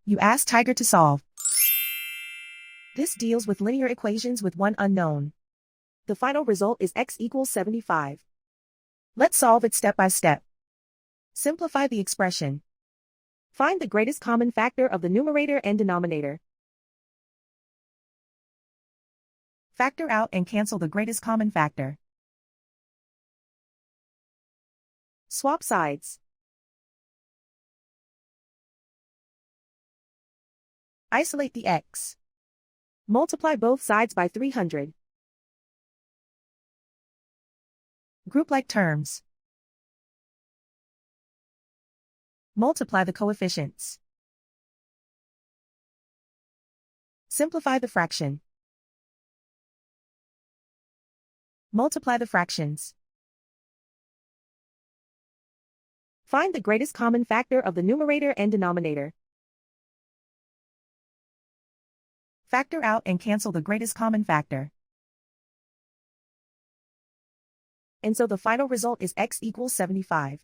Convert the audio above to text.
You ask Tiger to solve. This deals with linear equations with one unknown. The final result is x equals 75. Let's solve it step by step. Simplify the expression. Find the greatest common factor of the numerator and denominator. Factor out and cancel the greatest common factor. Swap sides. Isolate the x. Multiply both sides by 300. Group like terms. Multiply the coefficients. Simplify the fraction. Multiply the fractions. Find the greatest common factor of the numerator and denominator. Factor out and cancel the greatest common factor. And so the final result is x equals 75.